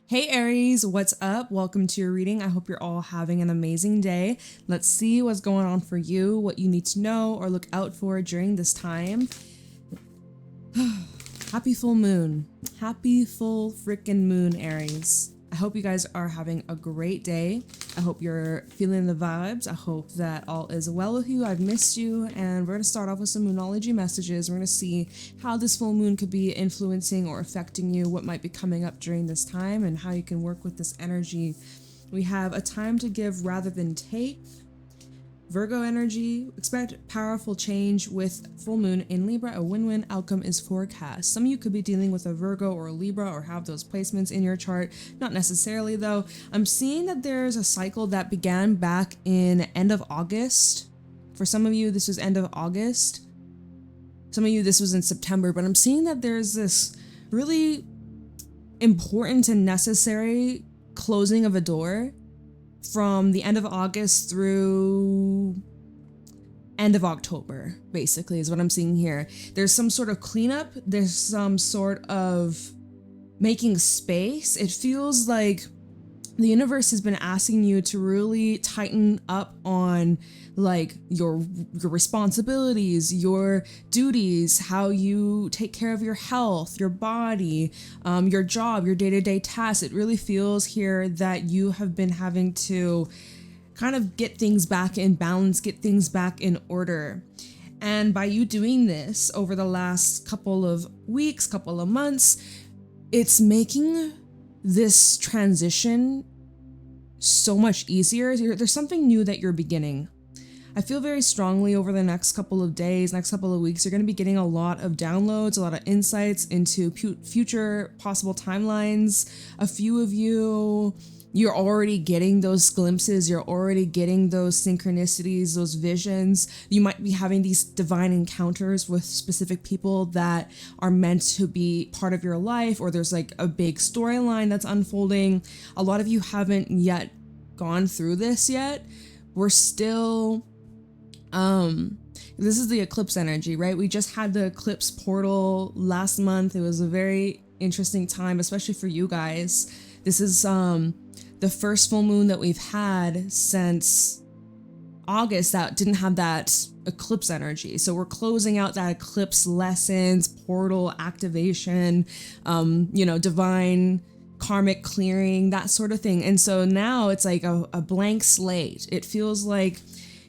Hey Aries, what's up? Welcome to your reading. I hope you're all having an amazing day. Let's see what's going on for you, what you need to know or look out for during this time. Happy full moon. Happy full freaking moon, Aries. I hope you guys are having a great day. I hope you're feeling the vibes. I hope that all is well with you. I've missed you, and we're going to start off with some moonology messages. We're going to see how this full moon could be influencing or affecting you, what might be coming up during this time, and how you can work with this energy. We have a time to give rather than take. Virgo energy, expect powerful change with full moon in Libra. A win-win outcome is forecast. Some of you could be dealing with a Virgo or a Libra or have those placements in your chart. Not necessarily though. I'm seeing that there's a cycle that began back in end of August. For some of you, this was end of August. Some of you, this was in September, but I'm seeing that there's this really important and necessary closing of a door from the end of August through end of October, basically, is what I'm seeing here. There's some sort of cleanup. There's some sort of making space. It feels like the universe has been asking you to really tighten up on like your responsibilities, your duties, how you take care of your health, your body, your job, your day-to-day tasks. It really feels here that you have been having to kind of get things back in balance, get things back in order. And by you doing this over the last couple of weeks, couple of months, it's making this transition so much easier. There's something new that you're beginning. I feel very strongly over the next couple of days, next couple of weeks, you're going to be getting a lot of downloads, a lot of insights into future possible timelines. A few of you, you're already getting those glimpses, you're already getting those synchronicities, those visions. You might be having these divine encounters with specific people that are meant to be part of your life, or there's like a big storyline that's unfolding. A lot of you haven't yet gone through this yet. We're still, this is the eclipse energy, right? We just had the eclipse portal last month. It was a very interesting time, especially for you guys. This is, the first full moon that we've had since August that didn't have that eclipse energy. So we're closing out that eclipse lessons, portal activation, divine karmic clearing, that sort of thing. And so now it's like a blank slate. It feels like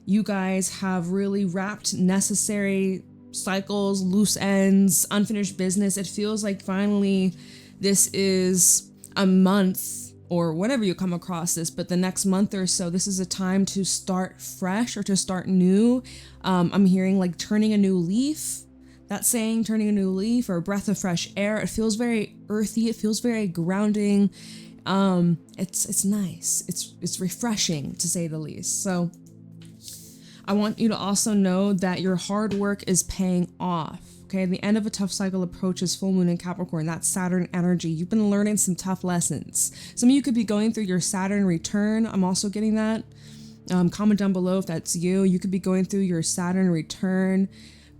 you guys have really wrapped necessary cycles, loose ends, unfinished business. It feels like finally this is a month, or whenever you come across this, but the next month or so, this is a time to start fresh or to start new. I'm hearing like turning a new leaf. That saying, turning a new leaf, or a breath of fresh air. It feels very earthy. It feels very grounding. It's nice. It's refreshing, to say the least. So I want you to also know that your hard work is paying off. Okay, the end of a tough cycle approaches full moon in Capricorn. That's Saturn energy. You've been learning some tough lessons. Some of you could be going through your Saturn return. I'm also getting that. Comment down below if that's you. You could be going through your Saturn return,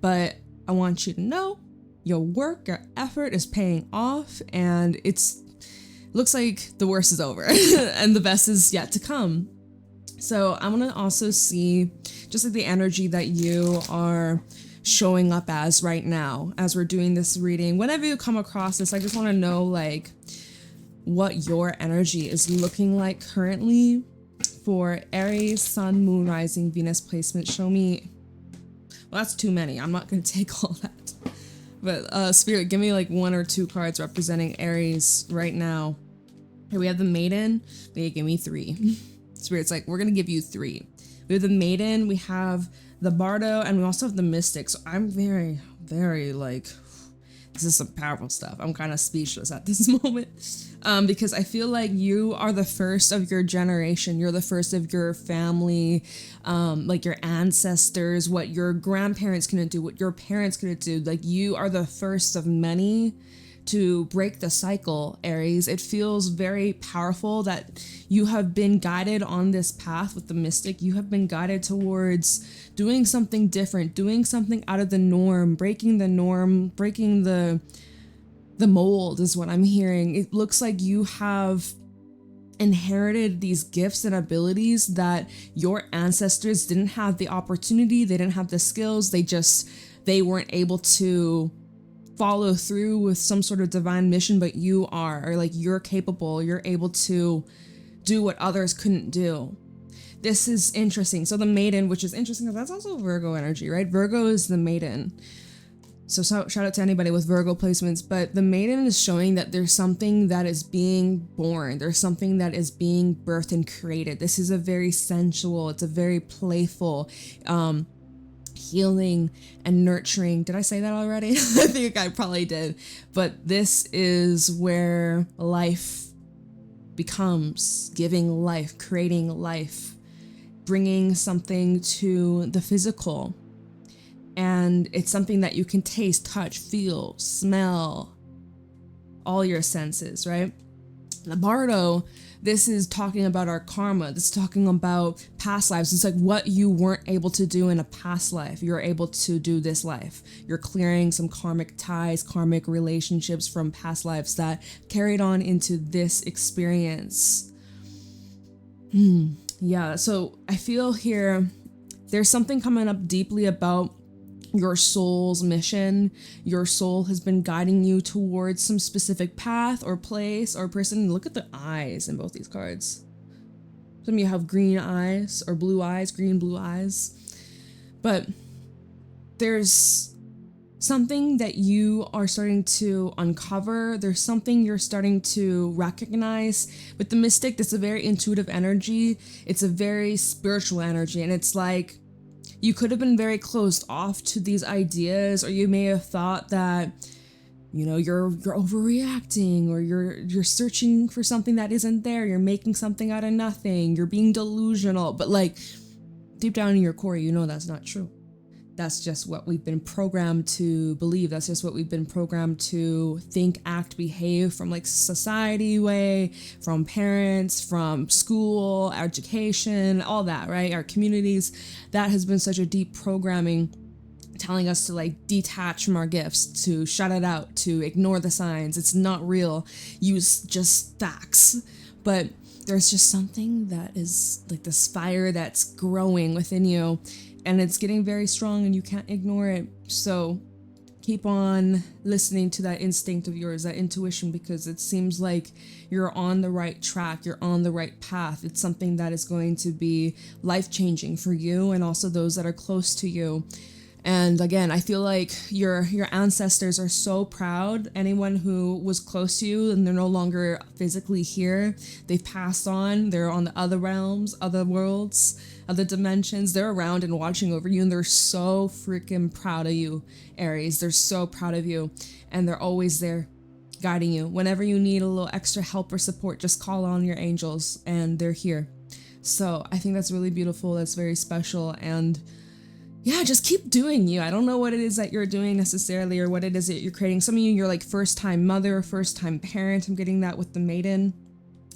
but I want you to know your work, your effort is paying off, and looks like the worst is over and the best is yet to come. So I want to also see just like the energy that you are showing up as right now as we're doing this reading. Whenever you come across this, I just want to know like what your energy is looking like currently for Aries, Sun, Moon, Rising, Venus placement. Show me. Well, that's too many. I'm not going to take all that. But Spirit, give me like 1 or 2 cards representing Aries right now. Here we have the Maiden. They give me 3. Spirit's like, we're going to give you 3. We have the Maiden, we have the Bardo, and we also have the Mystic. So I'm very, very like, this is some powerful stuff. I'm kind of speechless at this moment because I feel like you are the first of your generation. You're the first of your family, like your ancestors, what your grandparents couldn't do, what your parents couldn't do. Like you are the first of many to break the cycle, Aries. It feels very powerful that you have been guided on this path with the Mystic. You have been guided towards doing something different, doing something out of the norm, breaking the the mold is what I'm hearing. It looks like you have inherited these gifts and abilities that your ancestors didn't have the opportunity, they didn't have the skills, they weren't able to follow through with some sort of divine mission, but you are, or like you're capable, you're able to do what others couldn't do. This is interesting. So the maiden, which is interesting, that's also Virgo energy, right? Virgo is the maiden. So shout out to anybody with Virgo placements, but the maiden is showing that there's something that is being born. There's something that is being birthed and created. This is a very sensual, it's a very playful, healing and nurturing. Did I say that already? I think I probably did. But this is where life becomes, giving life, creating life, bringing something to the physical. And it's something that you can taste, touch, feel, smell, all your senses, right? The Bardo, this is talking about our karma. This is talking about past lives. It's like what you weren't able to do in a past life, you're able to do this life. You're clearing some karmic ties, karmic relationships from past lives that carried on into this experience. Yeah, so I feel here there's something coming up deeply about your soul's mission. Your soul has been guiding you towards some specific path or place or person. Look at the eyes in both these cards. Some of you have green eyes or blue eyes, green, blue eyes. But there's something that you are starting to uncover. There's something you're starting to recognize. With the mystic, it's a very intuitive energy. It's a very spiritual energy. And it's like, you could have been very closed off to these ideas, or you may have thought that, you know, you're overreacting, or you're searching for something that isn't there. You're making something out of nothing. You're being delusional. But like deep down in your core, you know that's not true. That's just what we've been programmed to believe. That's just what we've been programmed to think, act, behave from like society way, from parents, from school, education, all that, right? Our communities. That has been such a deep programming telling us to like detach from our gifts, to shut it out, to ignore the signs. It's not real. Use just facts. But there's just something that is like this fire that's growing within you. And it's getting very strong and you can't ignore it. So keep on listening to that instinct of yours, that intuition, because it seems like you're on the right track. You're on the right path. It's something that is going to be life-changing for you and also those that are close to you. And again, I feel like your ancestors are so proud. Anyone who was close to you and they're no longer physically here, they've passed on, they're on the other realms, other worlds, other dimensions. They're around and watching over you, and they're so freaking proud of you, Aries. They're so proud of you, and they're always there guiding you. Whenever you need a little extra help or support, just call on your angels and they're here. So I think that's really beautiful. That's very special. And yeah, just keep doing you. I don't know what it is that you're doing necessarily or what it is that you're creating. Some of you, you're like first time mother, first time parent. I'm getting that with the maiden.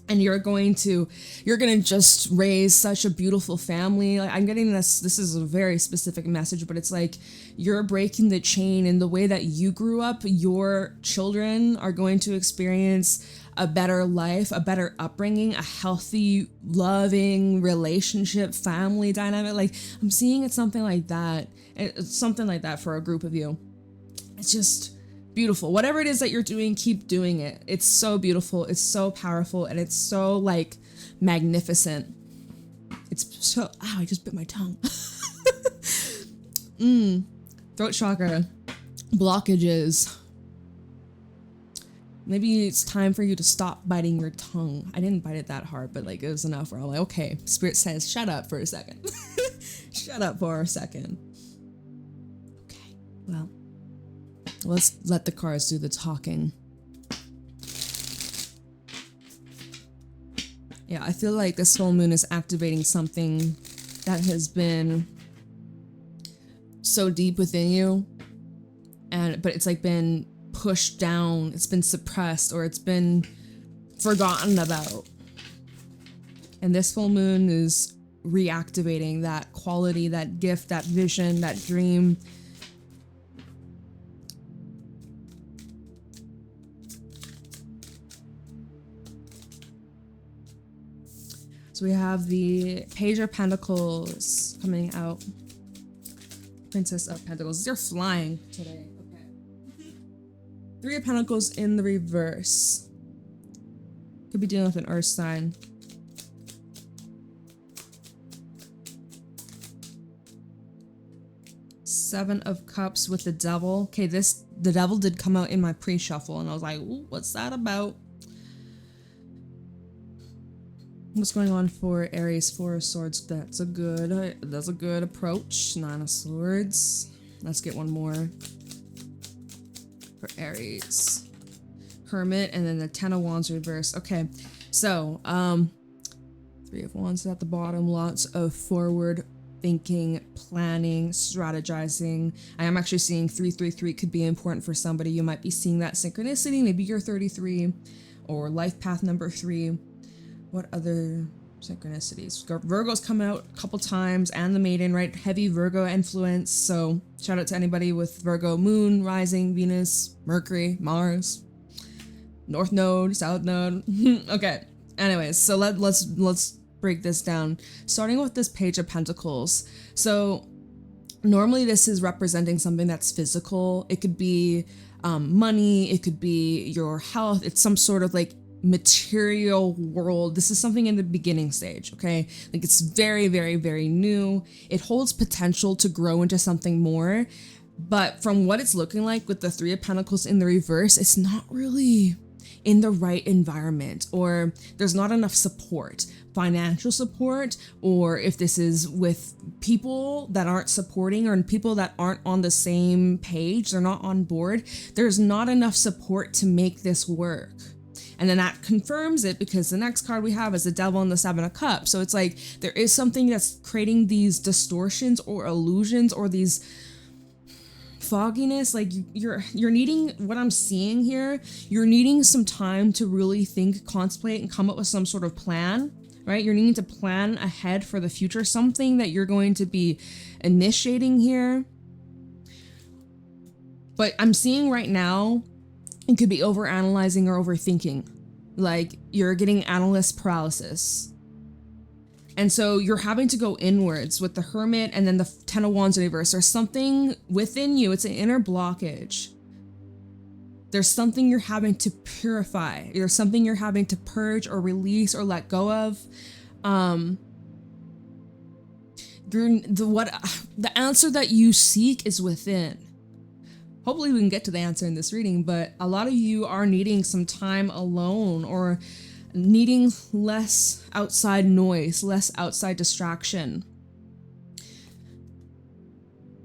And you're going to just raise such a beautiful family. Like I'm getting this is a very specific message, but it's like you're breaking the chain in the way that you grew up. Your children are going to experience a better life, a better upbringing, a healthy, loving relationship, family dynamic. Like I'm seeing it's something like that. It's something like that for a group of you. It's just beautiful. Whatever it is that you're doing, keep doing it. It's so beautiful. It's so powerful. And it's so like magnificent. It's so, I just bit my tongue. Throat chakra, blockages. Maybe it's time for you to stop biting your tongue. I didn't bite it that hard, but like it was enough where I'm like, okay, Spirit says, shut up for a second. Shut up for a second. Okay, well, let's let the cards do the talking. Yeah, I feel like this full moon is activating something that has been so deep within you, but it's like been pushed down, it's been suppressed, or it's been forgotten about. And this full moon is reactivating that quality, that gift, that vision, that dream. So we have the Page of Pentacles coming out. Princess of Pentacles. They're flying today. Okay. Three of Pentacles in the reverse. Could be dealing with an earth sign. Seven of Cups with the Devil. Okay, the Devil did come out in my pre-shuffle, and I was like, ooh, what's that about? What's going on for Aries? Four of Swords. That's a good approach. Nine of Swords. Let's get one more for Aries. Hermit, and then the Ten of Wands reverse. Okay, so Three of Wands at the bottom. Lots of forward thinking, planning, strategizing. I am actually seeing 333 could be important for somebody. You might be seeing that synchronicity. Maybe you're 33 or life path number 3. What other synchronicities? Virgo's come out a couple times, and the Maiden, right? Heavy Virgo influence. So shout out to anybody with Virgo moon, rising, Venus, Mercury, Mars, North Node, South Node. Okay. Anyways, so let's break this down. Starting with this Page of Pentacles. So normally this is representing something that's physical. It could be money. It could be your health. It's some sort of like material world. This is something in the beginning stage, okay? Like it's very, very, very new. It holds potential to grow into something more, but from what it's looking like with the Three of Pentacles in the reverse, it's not really in the right environment, or there's not enough support, financial support, or if this is with people that aren't supporting or people that aren't on the same page, they're not on board, there's not enough support to make this work. And then that confirms it because the next card we have is the Devil and the Seven of Cups. So it's like there is something that's creating these distortions or illusions or these fogginess. Like you're needing, what I'm seeing here, you're needing some time to really think, contemplate, and come up with some sort of plan, right? You're needing to plan ahead for the future, something that you're going to be initiating here. But I'm seeing right now, it could be over-analyzing or overthinking. Like you're getting analyst paralysis. And so you're having to go inwards with the Hermit and then the Ten of Wands in reverse. There's something within you. It's an inner blockage. There's something you're having to purify. There's something you're having to purge or release or let go of. The answer that you seek is within. Hopefully we can get to the answer in this reading, but a lot of you are needing some time alone or needing less outside noise, less outside distraction.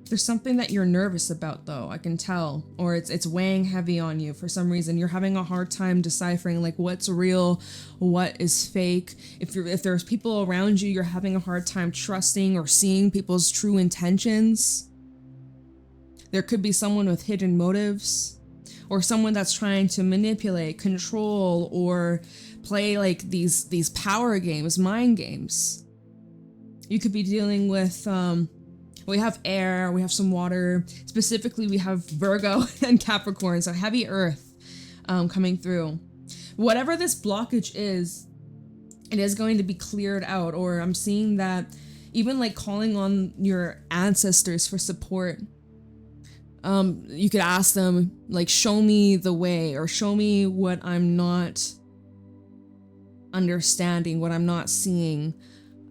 There's something that you're nervous about though, I can tell, or it's weighing heavy on you for some reason. You're having a hard time deciphering like what's real, what is fake. If there's people around you, you're having a hard time trusting or seeing people's true intentions. There could be someone with hidden motives or someone that's trying to manipulate, control, or play like these power games, mind games. You could be dealing with, we have air, we have some water. Specifically, we have Virgo and Capricorn, so heavy earth coming through. Whatever this blockage is, it is going to be cleared out, or I'm seeing that even like calling on your ancestors for support. You could ask them, like, show me the way, or show me what I'm not understanding, what I'm not seeing.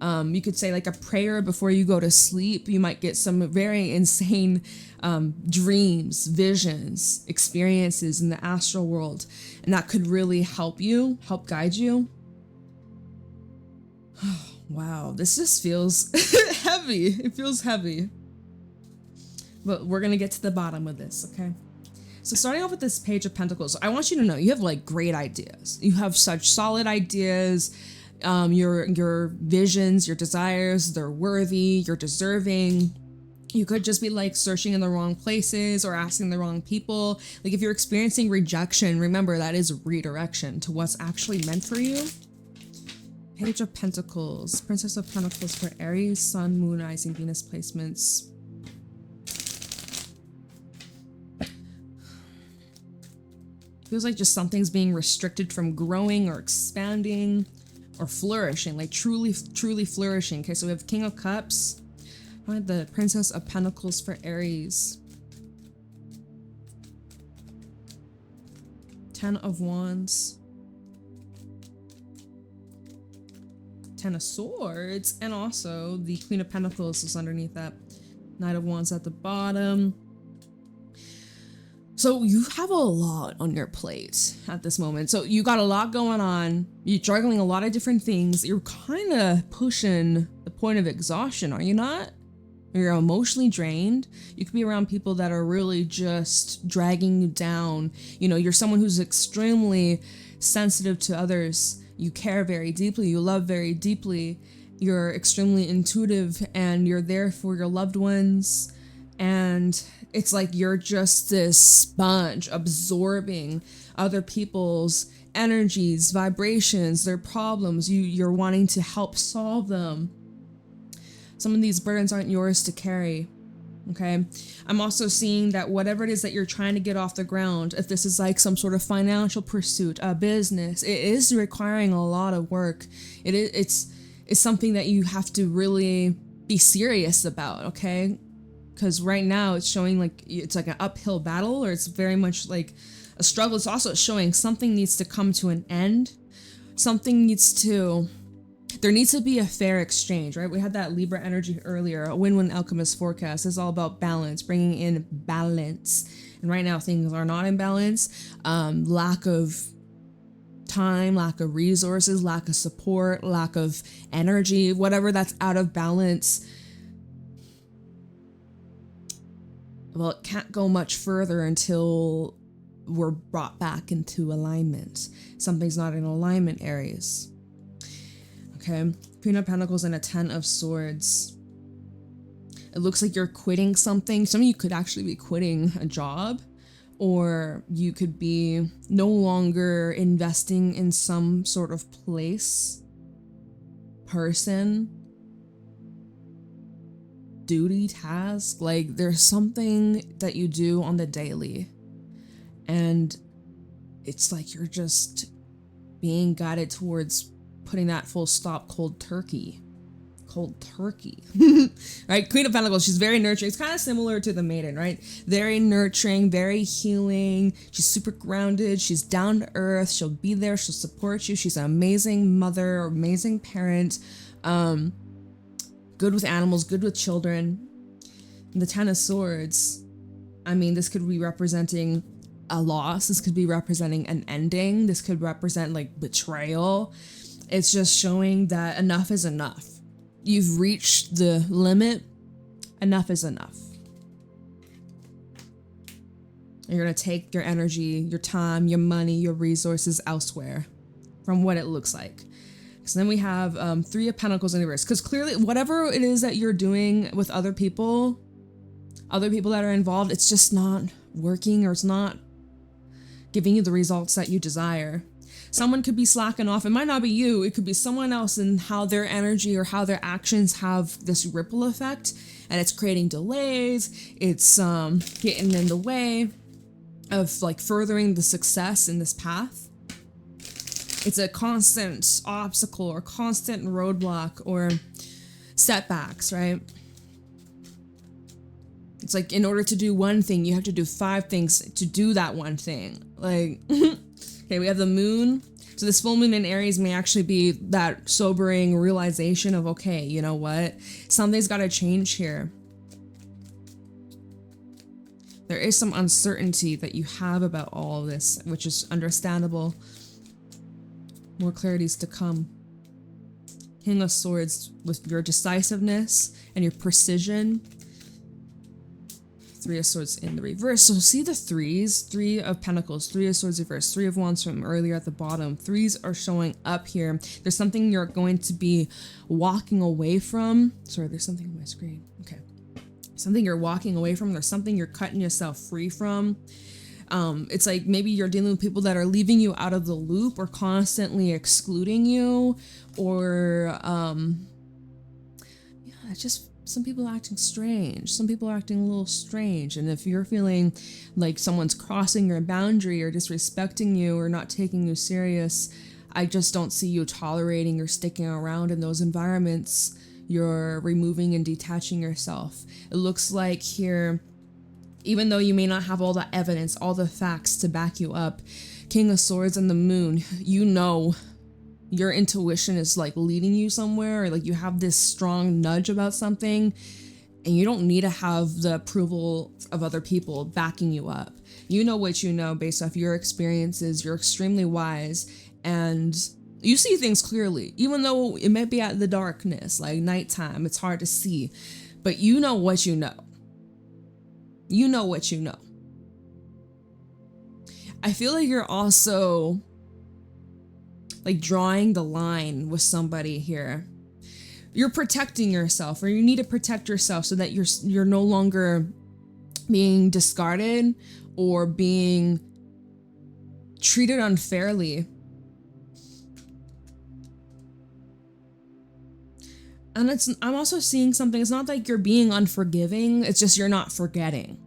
You could say like a prayer before you go to sleep. You might get some very insane dreams, visions, experiences in the astral world, and that could really help guide you. Wow, this just feels heavy. It feels heavy. But we're gonna get to the bottom of this, okay? So starting off with this Page of Pentacles, I want you to know you have like great ideas. You have such solid ideas. Your visions, your desires, they're worthy, you're deserving. You could just be like searching in the wrong places or asking the wrong people. Like if you're experiencing rejection, remember that is redirection to what's actually meant for you. Page of Pentacles, Princess of Pentacles for Aries, Sun, Moon, Rising, Venus placements. Feels like just something's being restricted from growing or expanding. or flourishing, like truly flourishing. Okay, so we have King of Cups, the Princess of Pentacles for Aries, 10 of Wands, 10 of Swords, and also the Queen of Pentacles is underneath that, Knight of Wands at the bottom. So you have a lot on your plate at this moment. So you got a lot going on. You're juggling a lot of different things. You're kind of pushing the point of exhaustion, are you not? You're emotionally drained. You could be around people that are really just dragging you down. You know, you're someone who's extremely sensitive to others. You care very deeply. You love very deeply. You're extremely intuitive and you're there for your loved ones. And it's like you're just this sponge absorbing other people's energies, vibrations, their problems. You're wanting to help solve them. Some of these burdens aren't yours to carry, okay? I'm also seeing that whatever it is that you're trying to get off the ground, if this is like some sort of financial pursuit, a business, it is requiring a lot of work. It's something that you have to really be serious about, okay? Because right now it's showing like it's like an uphill battle, or it's very much like a struggle. It's also showing something needs to come to an end. There needs to be a fair exchange, right? We had that Libra energy earlier. A win-win alchemist forecast is all about balance, bringing in balance. And right now things are not in balance. Lack of time, lack of resources, lack of support, lack of energy, whatever that's out of balance. Well, it can't go much further until we're brought back into alignment. Something's not in alignment, Aries. Okay, Queen of Pentacles and a 10 of Swords. It looks like you're quitting something. Some of you could actually be quitting a job, or you could be no longer investing in some sort of place, person, duty, task. Like there's something that you do on the daily and it's like you're just being guided towards putting that full stop cold turkey, right? Queen of Pentacles, she's very nurturing. It's kind of similar to the Maiden, right? Very nurturing, very healing. She's super grounded. She's down to earth. She'll be there. She'll support you. She's an amazing mother, amazing parent. Good with animals, good with children. And the 10 of Swords, I mean, this could be representing a loss. This could be representing an ending. This could represent like betrayal. It's just showing that enough is enough. You've reached the limit. Enough is enough. You're going to take your energy, your time, your money, your resources elsewhere from what it looks like. So then we have 3 of Pentacles in reverse. Because clearly, whatever it is that you're doing with other people that are involved, it's just not working, or it's not giving you the results that you desire. Someone could be slacking off. It might not be you. It could be someone else, and how their energy or how their actions have this ripple effect. And it's creating delays. It's getting in the way of like furthering the success in this path. It's a constant obstacle or constant roadblock or setbacks, right? It's like in order to do one thing, you have to do 5 things to do that one thing. Like, okay, we have the moon. So this full moon in Aries may actually be that sobering realization of, okay, you know what? Something's got to change here. There is some uncertainty that you have about all of this, which is understandable. More clarity's to come. King of Swords with your decisiveness and your precision. 3 of Swords in the reverse. So see the 3s, 3 of Pentacles, 3 of Swords reverse, 3 of Wands from earlier at the bottom. 3s are showing up here. There's something you're going to be walking away from. Sorry, there's something on my screen. Okay. Something you're walking away from. There's something you're cutting yourself free from. It's like maybe you're dealing with people that are leaving you out of the loop or constantly excluding you, or just some people are acting strange. Some people are acting a little strange. And if you're feeling like someone's crossing your boundary or disrespecting you or not taking you serious, I just don't see you tolerating or sticking around in those environments. You're removing and detaching yourself. It looks like here, even though you may not have all the evidence, all the facts to back you up, King of Swords and the Moon, you know, your intuition is like leading you somewhere, or like you have this strong nudge about something, and you don't need to have the approval of other people backing you up. You know what you know based off your experiences. You're extremely wise, and you see things clearly, even though it might be at the darkness, like nighttime, it's hard to see, but you know what you know. You know what you know. I feel like you're also like drawing the line with somebody here. You're protecting yourself, or you need to protect yourself so that you're no longer being discarded or being treated unfairly. And I'm also seeing something. It's not like you're being unforgiving. It's just you're not forgetting.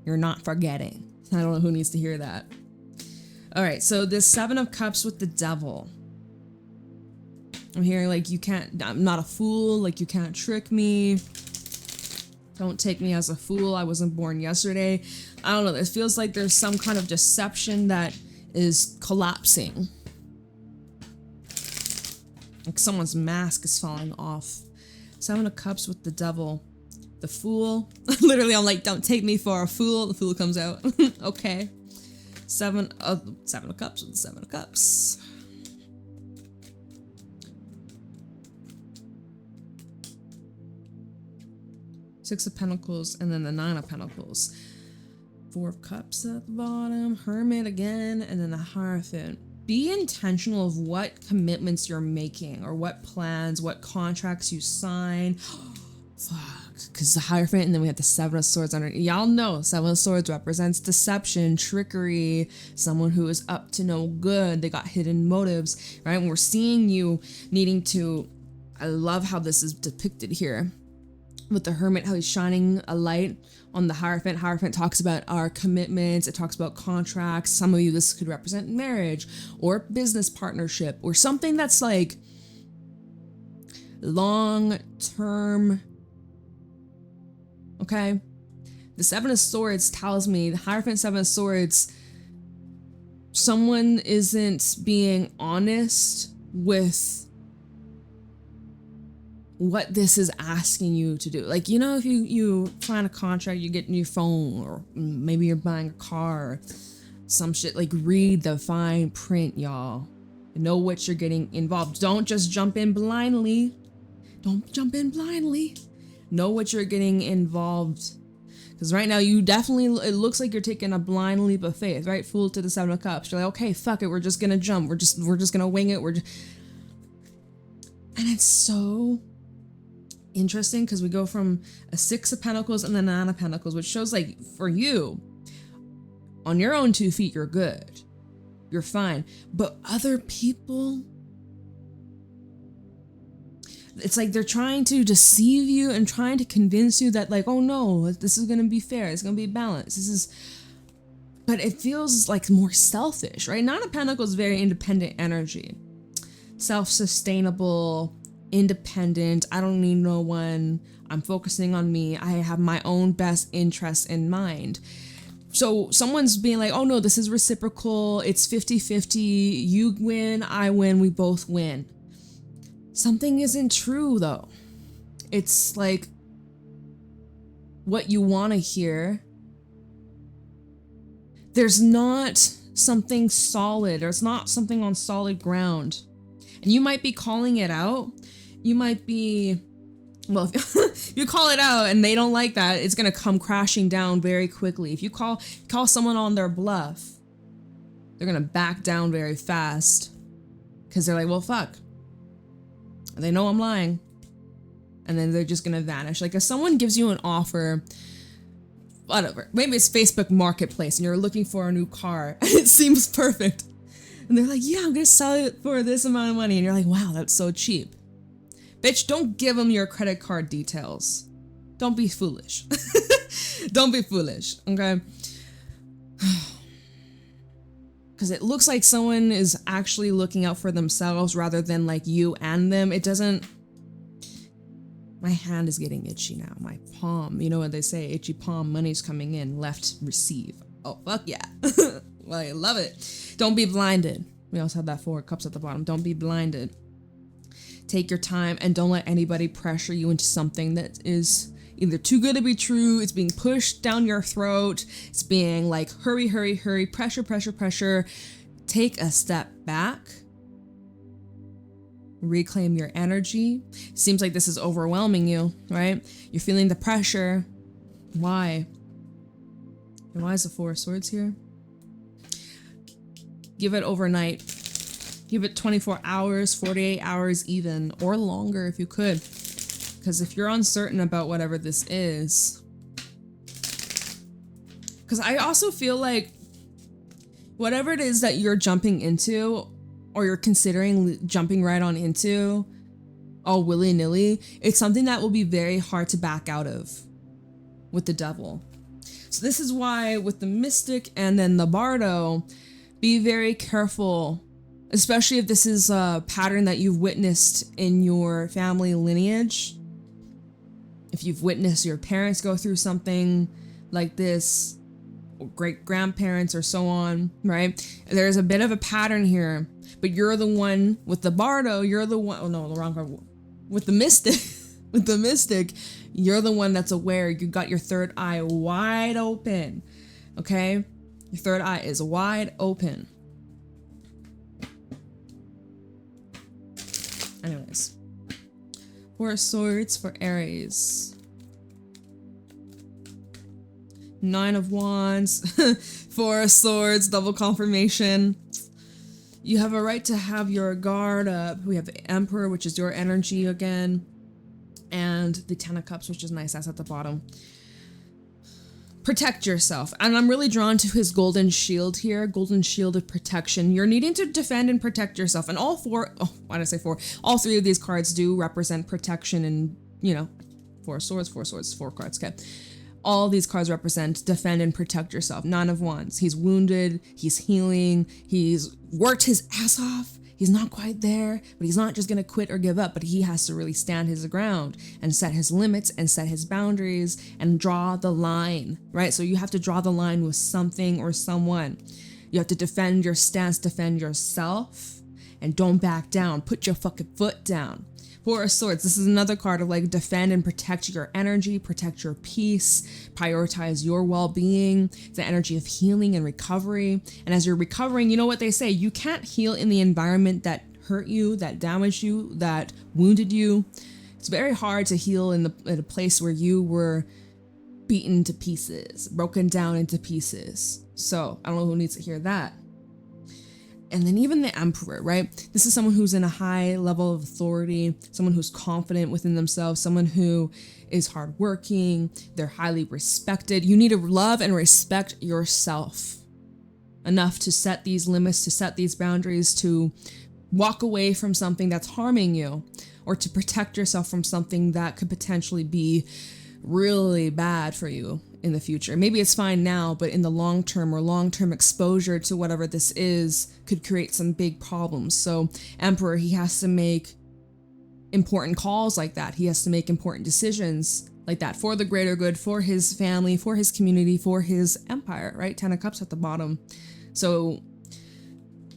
You're not forgetting. I don't know who needs to hear that. All right, so this 7 of Cups with the Devil. I'm hearing like I'm not a fool. Like you can't trick me. Don't take me as a fool. I wasn't born yesterday. I don't know. It feels like there's some kind of deception that is collapsing. Like someone's mask is falling off. 7 of Cups with the Devil. The Fool. Literally, I'm like, don't take me for a fool. The Fool comes out. Okay. 7 of Cups with the 7 of Cups. Six of Pentacles, and then the 9 of Pentacles. 4 of Cups at the bottom. Hermit again, and then the Hierophant. Be intentional of what commitments you're making, or what plans, what contracts you sign. Fuck, because the Hierophant, and then we have the 7 of Swords under. Y'all know 7 of Swords represents deception, trickery, someone who is up to no good. They got hidden motives, right? And we're seeing you needing to, I love how this is depicted here with the Hermit, how he's shining a light on the Hierophant. Hierophant talks about our commitments. It talks about contracts. Some of you, this could represent marriage or business partnership or something that's like long-term. Okay? The 7 of Swords tells me, the Hierophant 7 of Swords, someone isn't being honest with what this is asking you to do. Like, you know, if you sign a contract, you get a new phone, or maybe you're buying a car, some shit, like read the fine print, y'all. Know what you're getting involved. Don't just jump in blindly. Don't jump in blindly. Know what you're getting involved. Because right now you definitely, it looks like you're taking a blind leap of faith, right? Fool to the 7 of Cups. You're like, okay, fuck it. We're just gonna jump. We're just gonna wing it. And it's so interesting because we go from a 6 of Pentacles and the 9 of Pentacles, which shows like for you, on your own 2 feet, you're good. You're fine. But other people, it's like they're trying to deceive you and trying to convince you that like, oh no, this is going to be fair. It's going to be balanced. But it feels like more selfish, right? 9 of Pentacles is very independent energy. Self-sustainable, independent. I don't need no one. I'm focusing on me. I have my own best interests in mind. So someone's being like, oh no, this is reciprocal. It's 50-50. You win, I win, we both win. Something isn't true though. It's like what you want to hear. There's not something solid, or it's not something on solid ground. And you might be calling it out. You might be, well, if you call it out and they don't like that, it's going to come crashing down very quickly. If you call someone on their bluff, they're going to back down very fast because they're like, well, fuck. They know I'm lying. And then they're just going to vanish. Like if someone gives you an offer, whatever, maybe it's Facebook Marketplace and you're looking for a new car and it seems perfect. And they're like, yeah, I'm going to sell it for this amount of money. And you're like, wow, that's so cheap. Bitch, don't give them your credit card details. Don't be foolish. Don't be foolish, okay? because it looks like someone is actually looking out for themselves rather than like you and them. It doesn't. My hand is getting itchy now. My palm, you know what they say, itchy palm, money's coming in, left receive. Oh, fuck yeah. Well, I love it. Don't be blinded. We also have that 4 cups at the bottom. Don't be blinded. Take your time and don't let anybody pressure you into something that is either too good to be true, it's being pushed down your throat, it's being like, hurry, hurry, hurry, pressure, pressure, pressure. Take a step back. Reclaim your energy. Seems like this is overwhelming you, right? You're feeling the pressure. Why? And why is the 4 of Swords here? Give it overnight. Give it 24 hours, 48 hours even, or longer if you could. Because if you're uncertain about whatever this is... Because I also feel like whatever it is that you're jumping into, or you're considering jumping right on into, all willy-nilly, it's something that will be very hard to back out of with the devil. So this is why with the mystic and then the bardo, be very careful, especially if this is a pattern that you've witnessed in your family lineage. If you've witnessed your parents go through something like this, or great grandparents or so on, right? There's a bit of a pattern here. But you're the one with the bardo, you're the one, oh no, the wrong card. With the mystic, with the mystic, you're the one that's aware. You got your third eye wide open, okay? Your third eye is wide open. Anyways. 4 of Swords for Aries. 9 of Wands, 4 of Swords, double confirmation. You have a right to have your guard up. We have the Emperor, which is your energy again. And the 10 of Cups, which is nice. That's at the bottom. Protect yourself. And I'm really drawn to his golden shield here. Golden shield of protection. You're needing to defend and protect yourself. And all 4, oh, why did I say 4? All 3 of these cards do represent protection and, you know, 4 swords, 4 cards, okay. All these cards represent defend and protect yourself. 9 of Wands. He's wounded. He's healing. He's worked his ass off. He's not quite there, but he's not just going to quit or give up, but he has to really stand his ground and set his limits and set his boundaries and draw the line, right? So you have to draw the line with something or someone. You have to defend your stance, defend yourself, and don't back down. Put your fucking foot down. 4 of Swords, this is another card of like defend and protect your energy, protect your peace, prioritize your well-being, the energy of healing and recovery. And as you're recovering, you know what they say, you can't heal in the environment that hurt you, that damaged you, that wounded you. It's very hard to heal in a place where you were beaten to pieces, broken down into pieces. So I don't know who needs to hear that. And then even the Emperor, right? This is someone who's in a high level of authority, someone who's confident within themselves, someone who is hardworking, they're highly respected. You need to love and respect yourself enough to set these limits, to set these boundaries, to walk away from something that's harming you, or to protect yourself from something that could potentially be really bad for you in the future. Maybe it's fine now, but in the long term or long-term exposure to whatever this is could create some big problems. So Emperor, he has to make important calls like that. He has to make important decisions like that for the greater good, for his family, for his community, for his empire, right? 10 of Cups at the bottom. So,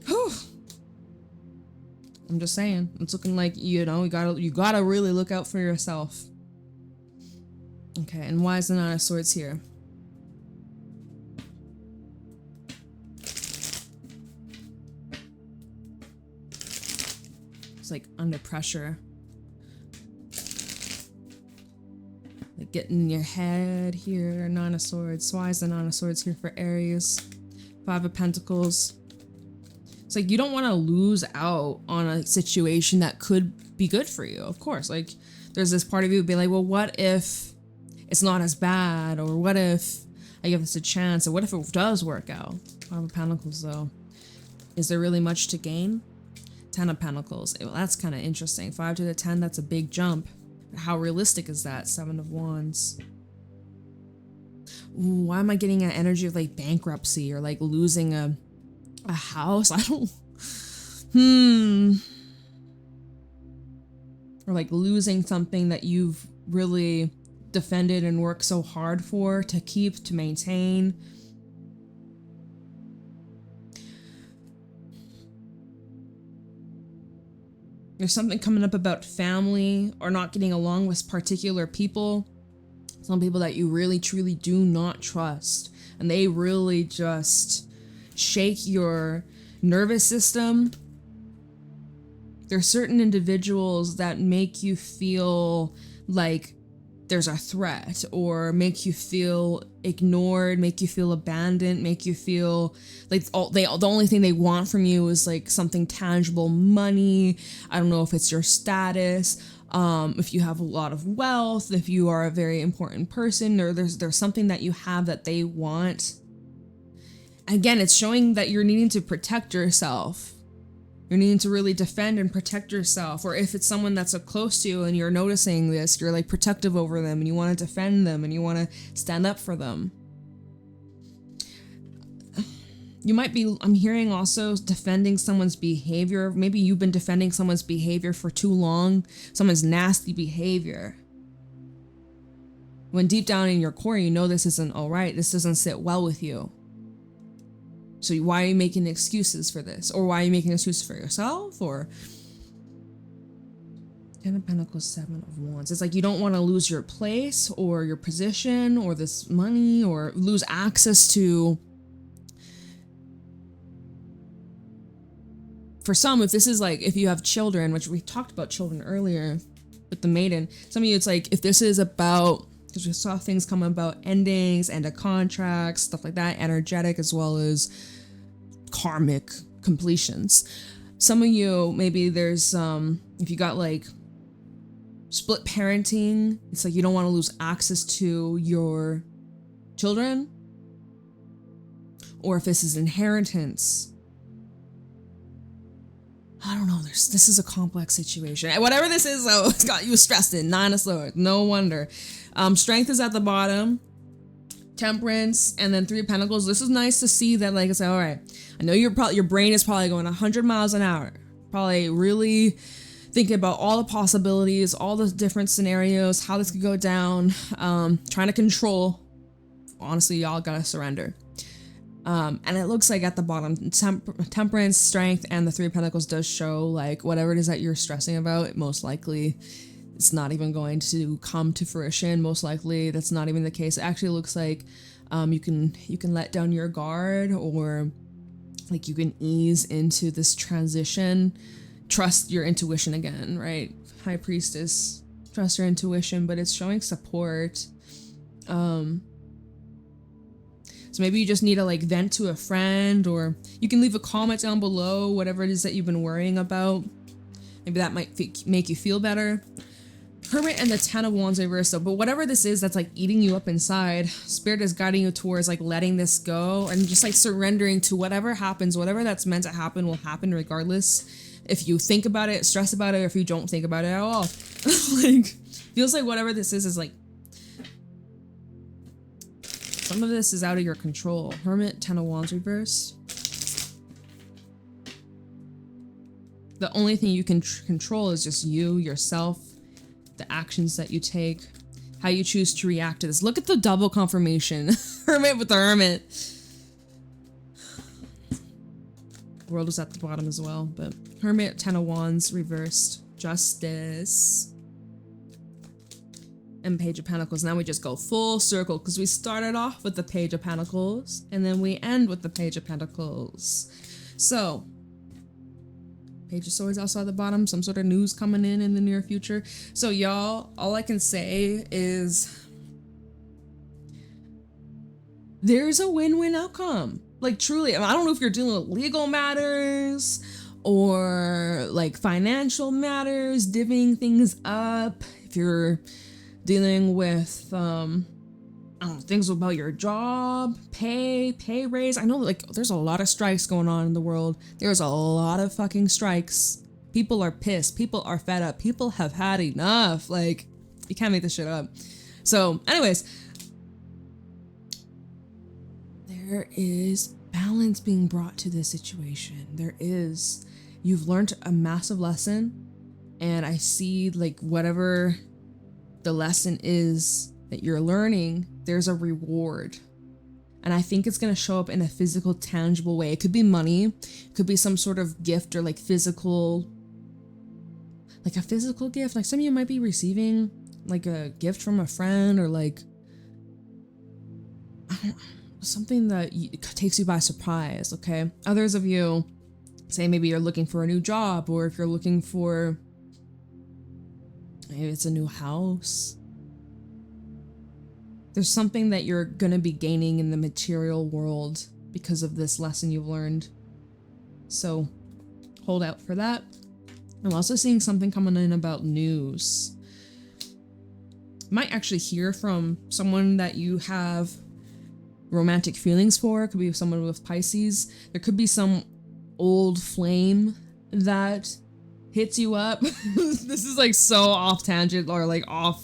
whew, I'm just saying, it's looking like, you know, you gotta really look out for yourself. Okay, and why is the 9 of Swords here? It's like under pressure. Like getting in your head here, 9 of Swords. Why is the 9 of Swords here for Aries? 5 of Pentacles. It's like you don't want to lose out on a situation that could be good for you, of course. Like there's this part of you be like, well, what if it's not as bad, or what if I give this a chance, or what if it does work out? 5 of Pentacles though. Is there really much to gain? 10 of Pentacles. Well, that's kind of interesting. 5 to the 10, that's a big jump. How realistic is that? 7 of Wands. Ooh, why am I getting an energy of like bankruptcy or like losing a A house? I don't... Or like losing something that you've really defended and worked so hard for, to keep, to maintain. There's something coming up about family or not getting along with particular people. Some people that you really truly do not trust, and they really just shake your nervous system. There's certain individuals that make you feel like there's a threat, or make you feel ignored, make you feel abandoned, make you feel like the only thing they want from you is like something tangible, money. I don't know if it's your status, if you have a lot of wealth, if you are a very important person, or there's something that you have that they want. Again, it's showing that you're needing to protect yourself. You're needing to really defend and protect yourself. Or if it's someone that's up close to you and you're noticing this, you're like protective over them and you want to defend them and you want to stand up for them. You might be, I'm hearing also defending someone's behavior. Maybe you've been defending someone's behavior for too long, someone's nasty behavior. When deep down in your core, you know this isn't all right. This doesn't sit well with you. So why are you making excuses for this? Or why are you making excuses for yourself? Or 10 of Pentacles, 7 of Wands. It's like you don't want to lose your place or your position or this money, or lose access to... For some, if this is like, if you have children, which we talked about children earlier with the Maiden, some of you, it's like, if this is about, because we saw things come about endings, end of contracts, stuff like that, energetic as well as karmic completions. Some of you, maybe there's, if you got like split parenting, it's like you don't want to lose access to your children. Or if this is inheritance, I don't know, this is a complex situation. Whatever this is, though, it's got you stressed in. 9 of Swords, no wonder. Strength is at the bottom. Temperance, and then 3 of Pentacles. This is nice to see that, like I said, all right, I know your brain is probably going 100 miles an hour. Probably really thinking about all the possibilities, all the different scenarios, how this could go down, trying to control. Honestly, y'all gotta surrender. And it looks like at the bottom, temperance, strength, and the 3 of Pentacles does show like whatever it is that you're stressing about, most likely it's not even going to come to fruition. Most likely that's not even the case. It actually looks like you can let down your guard, or like you can ease into this transition. Trust your intuition again, right? High Priestess, trust your intuition, but it's showing support. So maybe you just need to like vent to a friend, or you can leave a comment down below, whatever it is that you've been worrying about. Maybe that might make you feel better. Hermit and the 10 of Wands reversed, though. But whatever this is that's like eating you up inside, Spirit is guiding you towards like letting this go and just like surrendering to whatever happens. Whatever that's meant to happen will happen regardless. If you think about it, stress about it, or if you don't think about it at all. Like, feels like whatever this is like, some of this is out of your control. Hermit, 10 of Wands reversed. The only thing you can control is just you, yourself, the actions that you take, how you choose to react to this. Look at the double confirmation. Hermit with the Hermit. World is at the bottom as well, but Hermit, 10 of Wands reversed. Justice. And Page of Pentacles. Now we just go full circle because we started off with the Page of Pentacles and then we end with the Page of Pentacles. So, Page of Swords also at the bottom. Some sort of news coming in the near future. So y'all, all I can say is there's a win-win outcome. Like truly, I don't know if you're dealing with legal matters or like financial matters, divvying things up. If you're dealing with I don't know, things about your job, pay raise. I know like there's a lot of strikes going on in the world. There's a lot of fucking strikes. People are pissed. People are fed up. People have had enough. Like, you can't make this shit up. So anyways, there is balance being brought to this situation. There is. You've learned a massive lesson, and I see like whatever the lesson is that you're learning, there's a reward. And I think it's going to show up in a physical, tangible way. It could be money, it could be some sort of gift or like physical, like a physical gift. Like some of you might be receiving like a gift from a friend, or like something that takes you by surprise, okay? Others of you, say maybe you're looking for a new job, or if you're looking for, maybe it's a new house. There's something that you're gonna be gaining in the material world because of this lesson you've learned. So hold out for that. I'm also seeing something coming in about news. Might actually hear from someone that you have romantic feelings for. It could be someone with Pisces. There could be some old flame that hits you up. This is like so off tangent, or like off,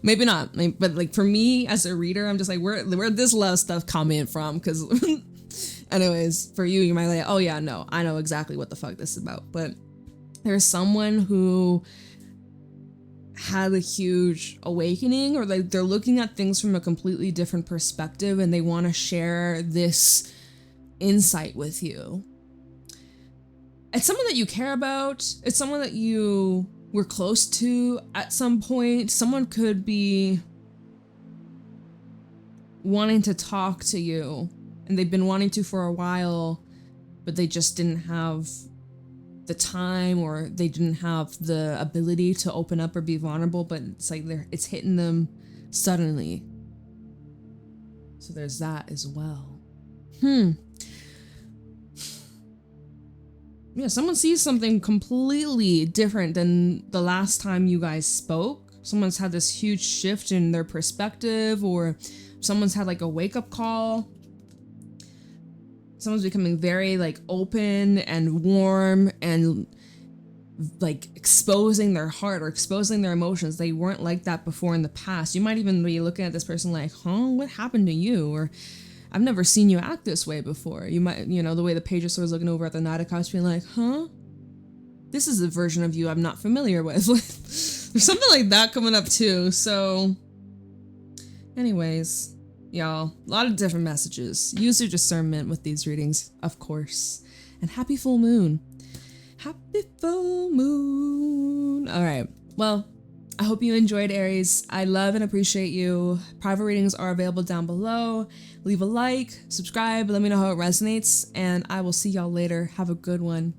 maybe not, but like for me as a reader, I'm just like, where'd this love stuff come in from? Because anyways, for you might be like, oh yeah, no, I know exactly what the fuck this is about. But there's someone who had a huge awakening, or like they're looking at things from a completely different perspective, and they want to share this insight with you. It's someone that you care about. It's someone that you were close to at some point. Someone could be wanting to talk to you, and they've been wanting to for a while, but they just didn't have the time, or they didn't have the ability to open up or be vulnerable, but it's like it's hitting them suddenly. So there's that as well. Yeah, someone sees something completely different than the last time you guys spoke. Someone's had this huge shift in their perspective, or someone's had like a wake-up call. Someone's becoming very like open and warm and like exposing their heart or exposing their emotions. They weren't like that before in the past. You might even be looking at this person like, huh, what happened to you? Or I've never seen you act this way before. You might, the way the page is looking over at the Knight of Cups being like, huh? This is a version of you I'm not familiar with. There's something like that coming up too. So anyways, y'all, a lot of different messages. Use your discernment with these readings, of course. And happy full moon. Happy full moon. All right. Well, I hope you enjoyed, Aries. I love and appreciate you. Private readings are available down below. Leave a like, subscribe, let me know how it resonates, and I will see y'all later. Have a good one.